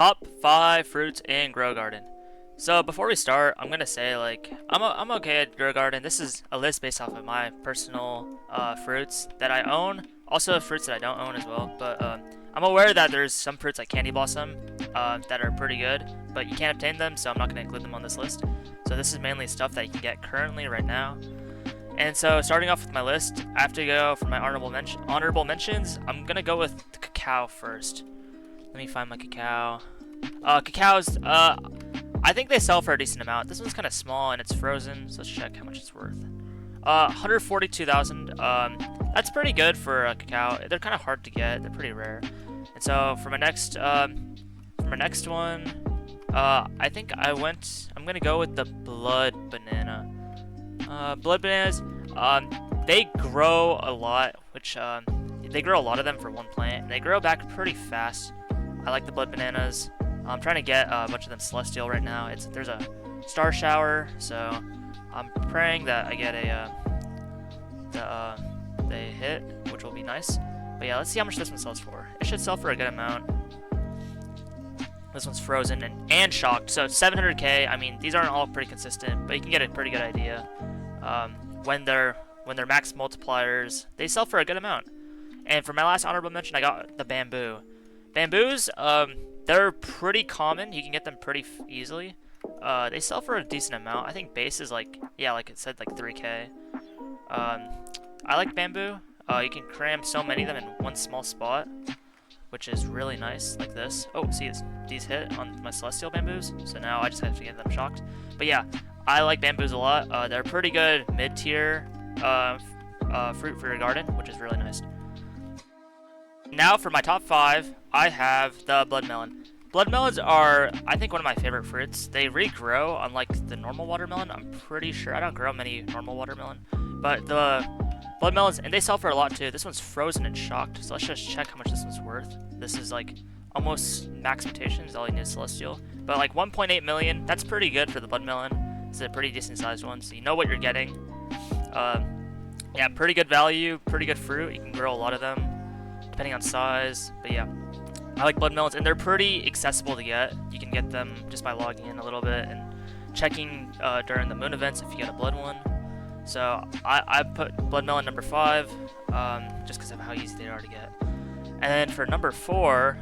Top 5 fruits in Grow Garden. So before we start, I'm gonna say I'm okay at Grow Garden. This is a list based off of my personal fruits that I own, also fruits that I don't own as well. But I'm aware that there's some fruits like Candy Blossom that are pretty good, but you can't obtain them, so I'm not gonna include them on this list. So this is mainly stuff that you can get currently right now. And so starting off with my list, I have to go for my honorable mentions. I'm gonna go with the cacao first. Let me find my cacao. Cacao's, I think they sell for a decent amount. This one's kind of small and it's frozen, so let's check how much it's worth. 142,000. That's pretty good for a cacao. They're kind of hard to get. They're pretty rare. And so for my next one, I think I'm gonna go with the blood banana. Blood bananas, they grow a lot, which, they grow a lot of them for one plant, and they grow back pretty fast. I like the blood bananas. I'm trying to get a bunch of them celestial right now. There's a star shower, so I'm praying that I get they hit, which will be nice. But yeah, let's see how much this one sells for. It should sell for a good amount. This one's frozen and shocked, so 700k. I mean, these aren't all pretty consistent, but you can get a pretty good idea. When they're max multipliers, they sell for a good amount. And for my last honorable mention, I got the bamboo. Bamboos, they're pretty common. You can get them pretty easily. They sell for a decent amount. I think base is like it said, like 3k. I like bamboo. You can cram so many of them in one small spot, which is really nice, like this. Oh, see, these hit on my celestial bamboos, so now I just have to get them shocked. But yeah, I like bamboos a lot. They're pretty good mid-tier fruit for your garden, which is really nice. Now for my top 5, I have the blood melon. Blood melons are, I think, one of my favorite fruits. They regrow, unlike the normal watermelon. I'm pretty sure I don't grow many normal watermelon, but the blood melons, and they sell for a lot too. This one's frozen and shocked, so let's just check how much this one's worth. This is like almost max mutations. All you need is celestial, but like 1.8 million. That's pretty good for the blood melon. It's a pretty decent sized one, so you know what you're getting. Yeah, pretty good value, pretty good fruit. You can grow a lot of them, depending on size. But yeah, I like blood melons, and they're pretty accessible to get. You can get them just by logging in a little bit and checking during the moon events if you get a blood one. So I put blood melon number 5, just because of how easy they are to get. And then for number 4,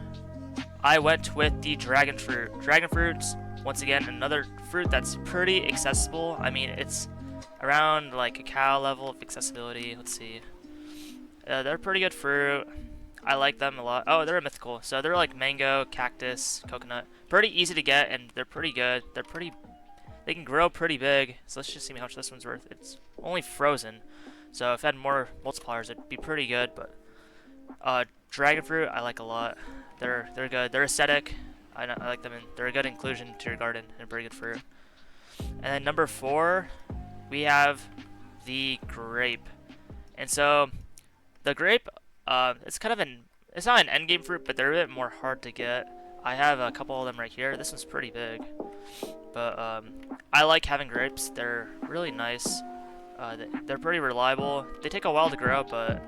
I went with the dragon fruit. Dragon fruits, once again, another fruit that's pretty accessible. I mean, it's around like cacao level of accessibility. Let's see. They're pretty good fruit. I like them a lot. Oh, they're a mythical. So they're like mango, cactus, coconut. Pretty easy to get, and they're pretty good. They can grow pretty big. So let's just see how much this one's worth. It's only frozen. So if I had more multipliers, it'd be pretty good. But dragon fruit, I like a lot. They're good. They're aesthetic. I like them, and they're a good inclusion to your garden and a pretty good fruit. And then number 4, we have the grape. And so the grape, it's kind of it's not an end game fruit, but they're a bit more hard to get. I have a couple of them right here. This one's pretty big, but I like having grapes. They're really nice. They're pretty reliable. They take a while to grow, but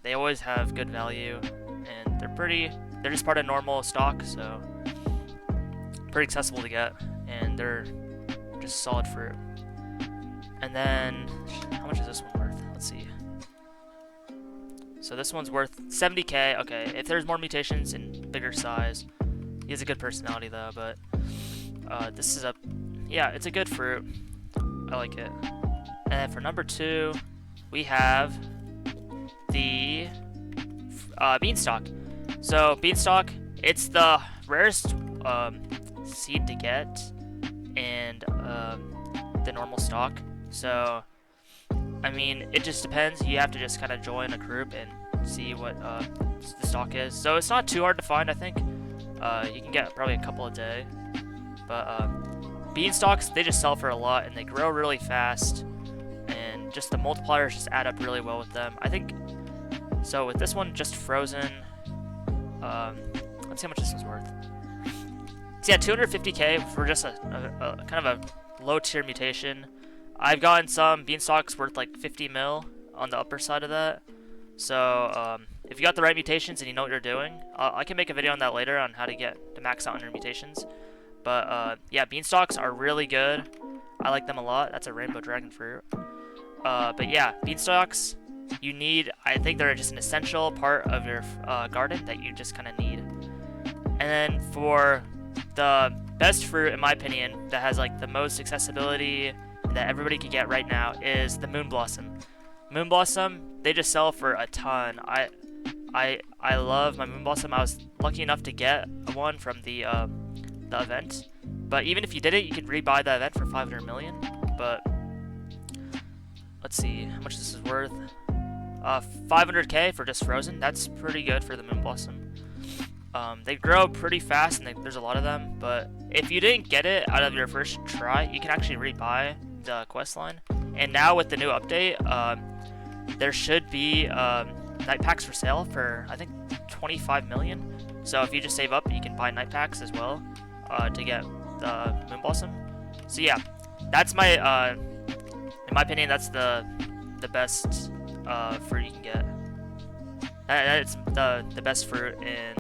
they always have good value, and they're just part of normal stock, so pretty accessible to get, and they're just solid fruit. And then, how much is this one worth? Let's see. So this one's worth 70k. Okay, if there's more mutations and bigger size, he has a good personality though. But this is it's a good fruit. I like it. And then for number 2, we have the beanstalk. So beanstalk, it's the rarest seed to get, and the normal stock. So I mean, it just depends. You have to just kind of join a group and see what the stock is. So it's not too hard to find, I think. You can get probably a couple a day. But beanstalks, they just sell for a lot, and they grow really fast. And just the multipliers just add up really well with them. I think, so with this one, just frozen. Let's see how much this one's worth. So yeah, 250k for just a kind of a low tier mutation. I've gotten some beanstalks worth like 50 mil on the upper side of that. So if you got the right mutations and you know what you're doing, I can make a video on that later on how to get to max out on your mutations. But yeah, beanstalks are really good. I like them a lot. That's a rainbow dragon fruit. But yeah, beanstalks, you need, I think they're just an essential part of your garden that you just kind of need. And then for the best fruit, in my opinion, that has like the most accessibility that everybody can get right now is the moon blossom. Moon blossom, they just sell for a ton. I love my moon blossom. I was lucky enough to get one from the event. But even if you did it, you could rebuy the event for 500 million. But let's see how much this is worth. 500k for just frozen. That's pretty good for the moon blossom. They grow pretty fast, and there's a lot of them. But if you didn't get it out of your first try, you can actually rebuy the quest line. And now with the new update, there should be night packs for sale for I think 25 million. So if you just save up, you can buy night packs as well to get the moon blossom. So yeah, that's my in my opinion, that's the best fruit you can get. That's the best fruit in